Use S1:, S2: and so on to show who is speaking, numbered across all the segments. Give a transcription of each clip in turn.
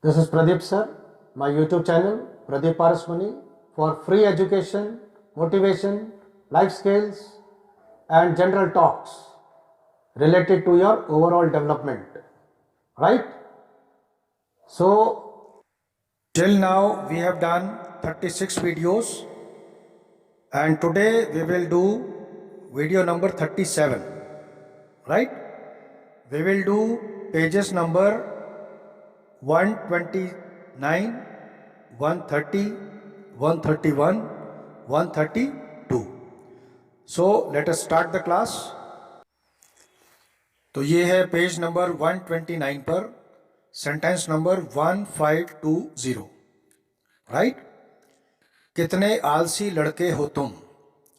S1: This is Pradeep sir, my YouTube channel Pradeep Parasmani for free education, motivation, life skills and general talks related to your overall development. Right? So, till now we have done 36 videos and today we will do video number 37. Right? We will do pages number 129, 130, 131, 132. So let us start the class. तो ये है page number 129 पर sentence number 1520. Right? कितने आलसी लड़के हो तुम.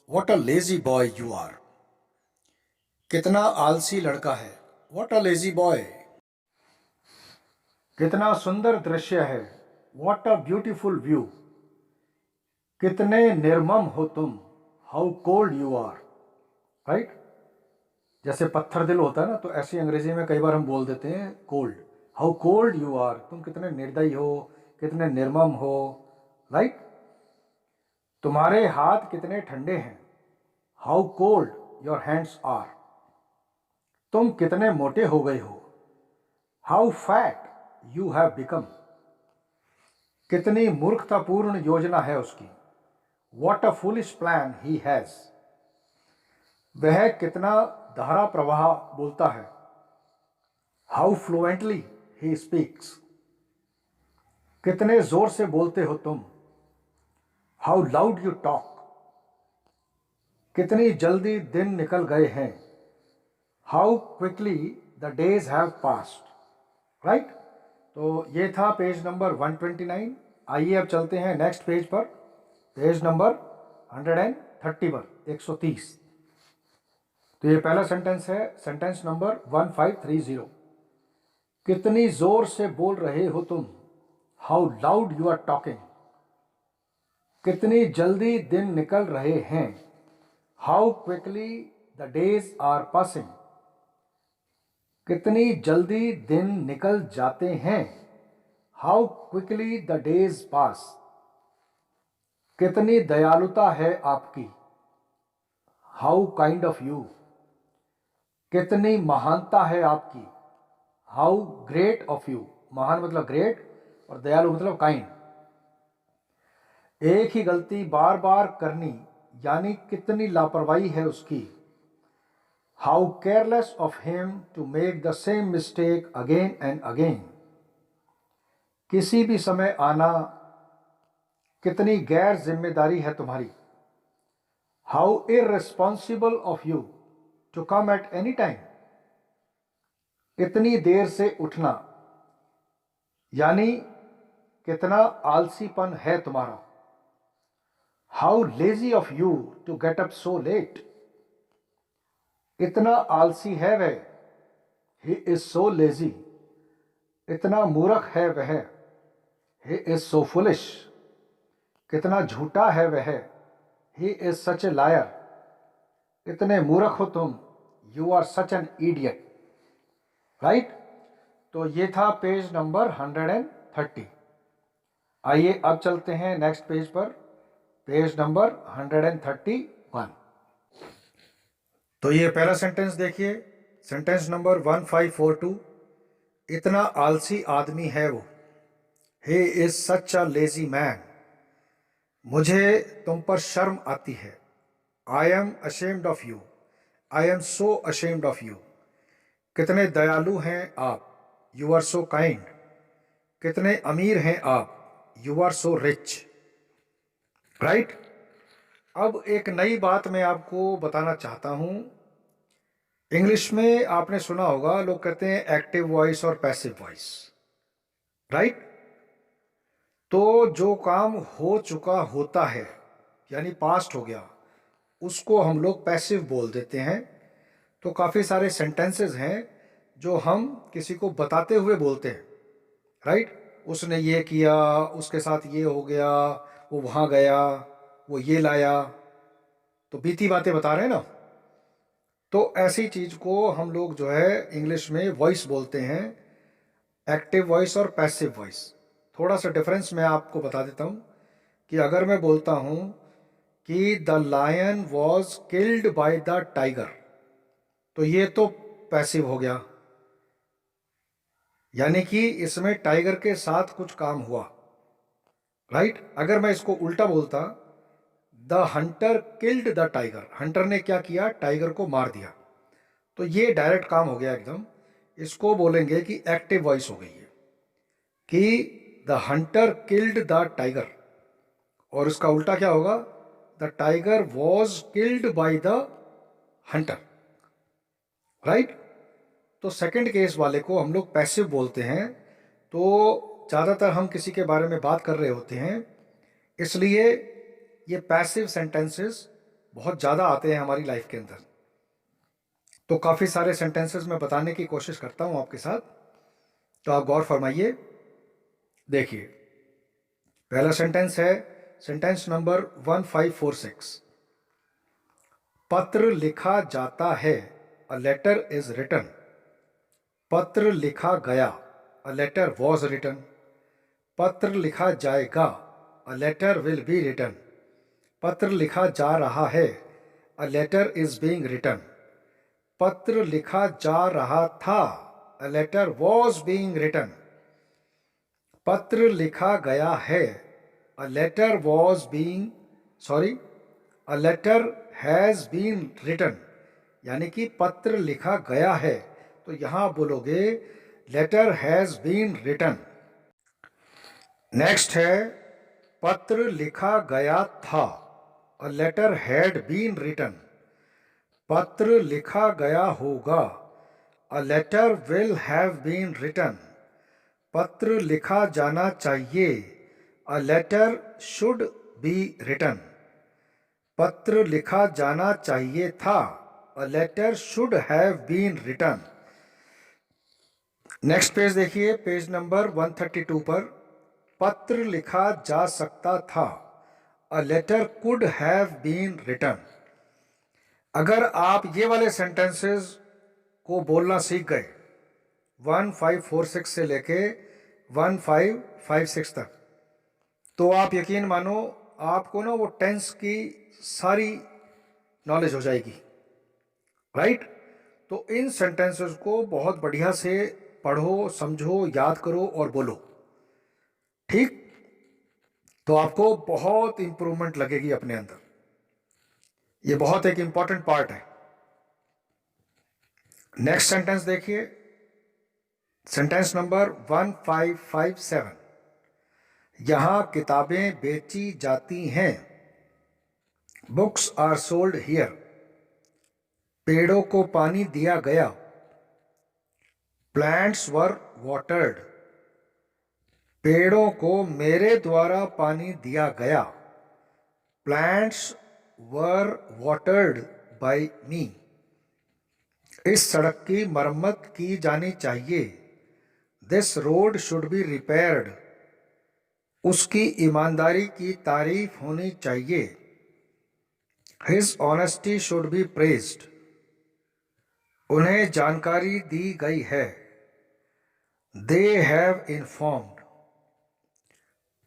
S1: What a lazy boy you are. कितना आलसी लड़का है. What a lazy boy. कितना सुंदर दृश्य है. What a beautiful view. कितने निर्मम हो तुम. How cold you are. Right? जैसे पत्थर दिल होता है ना, तो ऐसी अंग्रेजी में कई बार हम बोल देते हैं cold. How cold you are. तुम कितने निर्दयी हो, कितने निर्मम हो. राइट? तुम्हारे हाथ कितने ठंडे हैं. How cold your hands are. तुम कितने मोटे हो गए हो. How fat you have become. कितनी मूर्खतापूर्ण योजना है उसकी. What a foolish plan he has. वह कितना धारा प्रवाह बोलता है. How fluently he speaks. कितने जोर से बोलते हो तुम. How loud you talk. कितनी जल्दी दिन निकल गए हैं. How quickly the days have passed. Right? तो ये था पेज नंबर 129. आइए अब चलते हैं नेक्स्ट पेज पर. पेज नंबर 130 पर 130. तो ये पहला सेंटेंस है, सेंटेंस नंबर 1530. कितनी जोर से बोल रहे हो तुम. How loud you are talking. कितनी जल्दी दिन निकल रहे हैं. How quickly the days are passing. कितनी जल्दी दिन निकल जाते हैं. How quickly the days pass. कितनी दयालुता है आपकी. How kind of you. कितनी महानता है आपकी. How great of you. महान मतलब ग्रेट और दयालु मतलब काइंड. एक ही गलती बार बार करनी यानी कितनी लापरवाही है उसकी. How careless of him to make the same mistake again and again. किसी भी समय आना कितनी गैर जिम्मेदारी है तुम्हारी. How irresponsible of you to come at any time. इतनी देर से उठना यानी कितना आलसीपन है तुम्हारा. How lazy of you to get up so late. इतना आलसी है वह. He is so lazy. इतना मूर्ख है वह. He is so foolish. कितना झूठा है वह. He is such a liar. इतने मूर्ख हो तुम. You are such an idiot. Right? तो ये था पेज नंबर 130. आइए अब चलते हैं नेक्स्ट पेज पर. Page number 131. तो ये पहला सेंटेंस देखिए, सेंटेंस नंबर 1542. इतना आलसी आदमी है वो. He is such a lazy man. मुझे तुम पर शर्म आती है. I am ashamed of you. I am so ashamed of you. कितने दयालु हैं आप. You are so kind. कितने अमीर हैं आप. You are so rich. Right? अब एक नई बात मैं आपको बताना चाहता हूं. इंग्लिश में आपने सुना होगा, लोग कहते हैं एक्टिव वॉइस और पैसिव वॉइस. राइट? तो जो काम हो चुका होता है यानी पास्ट हो गया, उसको हम लोग पैसिव बोल देते हैं. तो काफ़ी सारे सेंटेंसेस हैं जो हम किसी को बताते हुए बोलते हैं. राइट? उसने ये किया, उसके साथ ये हो गया, वो वहाँ गया, वो ये लाया. तो बीती बातें बता रहे हैं ना. तो ऐसी चीज़ को हम लोग जो है इंग्लिश में वॉइस बोलते हैं. एक्टिव वॉइस और पैसिव वॉइस, थोड़ा सा डिफरेंस मैं आपको बता देता हूँ कि अगर मैं बोलता हूँ कि the lion was killed by the tiger, तो ये तो पैसिव हो गया, यानी कि इसमें टाइगर के साथ कुछ काम हुआ, राइट। अगर मैं इसको उल्टा बोलता, the Hunter killed the tiger, Hunter ने क्या किया, टाइगर को मार दिया, तो ये डायरेक्ट काम हो गया एकदम। इसको बोलेंगे कि एक्टिव वॉइस हो गई है कि the Hunter killed the tiger, और इसका उल्टा क्या होगा, the tiger was killed by the Hunter, right. तो सेकंड केस वाले को हम लोग पैसिव बोलते हैं। तो ज़्यादातर हम किसी के बारे में बात कर रहे होते हैं, इसलिए ये पैसिव सेंटेंसेस बहुत ज़्यादा आते हैं हमारी लाइफ के अंदर। तो काफ़ी सारे सेंटेंसेस मैं बताने की कोशिश करता हूँ आपके साथ, तो आप गौर फरमाइए। देखिए, पहला सेंटेंस है सेंटेंस नंबर 1546। पत्र लिखा जाता है, अ लेटर इज रिटन। पत्र लिखा गया, अ लेटर वॉज रिटन। पत्र लिखा जाएगा, a letter will be written. पत्र लिखा जा रहा है, a letter is being written. पत्र लिखा जा रहा था, a letter was being written. पत्र लिखा गया है, a letter was being, sorry, a letter has been written, यानी कि पत्र लिखा गया है, तो यहां बोलोगे letter has been written. Next है पत्र लिखा गया था, a letter had been written. पत्र लिखा गया होगा, a letter will have been written. पत्र लिखा जाना चाहिए, a letter should be written. पत्र लिखा जाना चाहिए था, a letter should have been written. Next page देखिए, पेज नंबर 132 पर। पत्र लिखा जा सकता था, a letter could have been written. अगर आप ये वाले सेंटेंसेस को बोलना सीख गए 1546 से लेके 1556 तक, तो आप यकीन मानो आपको ना वो टेंस की सारी नॉलेज हो जाएगी, राइट। तो इन सेंटेंसेस को बहुत बढ़िया से पढ़ो, समझो, याद करो और बोलो, ठीक। तो आपको बहुत इंप्रूवमेंट लगेगी अपने अंदर, ये बहुत एक इंपॉर्टेंट पार्ट है। नेक्स्ट सेंटेंस देखिए, सेंटेंस नंबर 1557। यहां किताबें बेची जाती हैं, बुक्स आर सोल्ड हियर। पेड़ों को पानी दिया गया, प्लांट्स वर वाटर्ड। पेड़ों को मेरे द्वारा पानी दिया गया, प्लांट्स वर वाटर्ड बाय मी। इस सड़क की मरम्मत की जानी चाहिए, this road should be repaired. उसकी ईमानदारी की तारीफ होनी चाहिए, his honesty should be praised. उन्हें जानकारी दी गई है, दे हैव इन्फॉर्म्ड।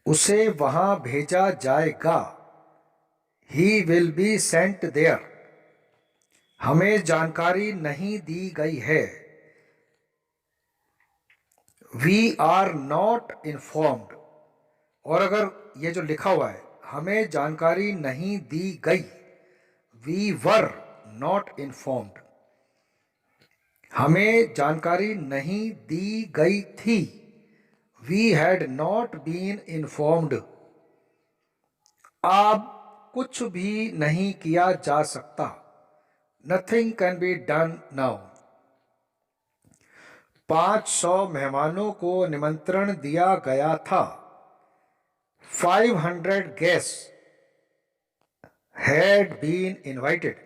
S1: उसे वहां भेजा जाएगा, he will be sent there. हमें जानकारी नहीं दी गई है, वी आर नॉट इन्फॉर्म्ड। और अगर ये जो लिखा हुआ है हमें जानकारी नहीं दी गई, वी वर नॉट इन्फॉर्म्ड। हमें जानकारी नहीं दी गई थी, we had not been informed. अब कुछ भी नहीं किया जा सकता, nothing can be done now. 500 मेहमानों को निमंत्रण दिया गया था, 500 guests had been invited।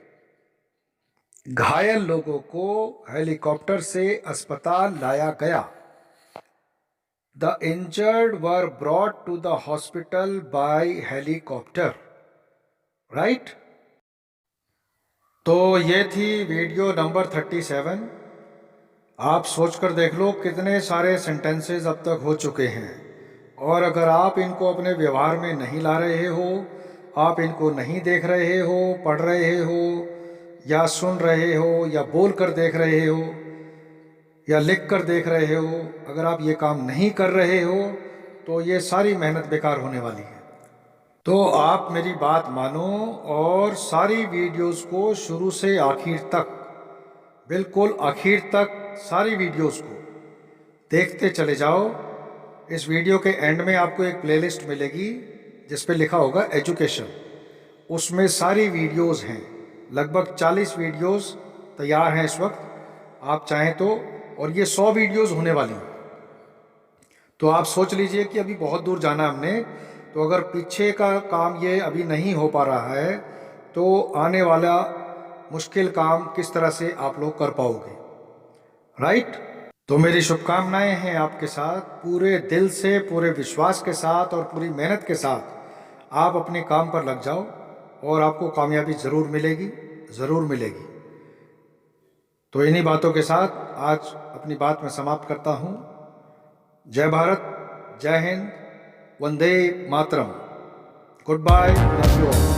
S1: घायल लोगों को हेलीकॉप्टर से अस्पताल लाया गया, the injured were brought to the hospital by helicopter, right. तो ये थी वीडियो नंबर 37। आप सोचकर देख लो कितने सारे सेंटेंसेस अब तक हो चुके हैं, और अगर आप इनको अपने व्यवहार में नहीं ला रहे हो, आप इनको नहीं देख रहे हो, पढ़ रहे हो या सुन रहे हो या बोल कर देख रहे हो या लिख कर देख रहे हो, अगर आप ये काम नहीं कर रहे हो तो ये सारी मेहनत बेकार होने वाली है। तो आप मेरी बात मानो और सारी वीडियोस को शुरू से आखिर तक, बिल्कुल आखिर तक सारी वीडियोस को देखते चले जाओ। इस वीडियो के एंड में आपको एक प्लेलिस्ट मिलेगी जिस पे लिखा होगा एजुकेशन। उसमें सारी वीडियोस हैं, लगभग 40 वीडियोस तैयार हैं इस वक्त, आप चाहें तो। और ये 100 वीडियोस होने वाली हैं। तो आप सोच लीजिए कि अभी बहुत दूर जाना है हमने, तो अगर पीछे का काम ये अभी नहीं हो पा रहा है तो आने वाला मुश्किल काम किस तरह से आप लोग कर पाओगे, राइट? तो मेरी शुभकामनाएं हैं आपके साथ, पूरे दिल से, पूरे विश्वास के साथ और पूरी मेहनत के साथ आप अपने काम पर लग जाओ और आपको कामयाबी ज़रूर मिलेगी, ज़रूर मिलेगी। तो इन्हीं बातों के साथ आज अपनी बात मैं समाप्त करता हूँ। जय भारत, जय हिंद, वंदे मातरम, goodbye, love you all.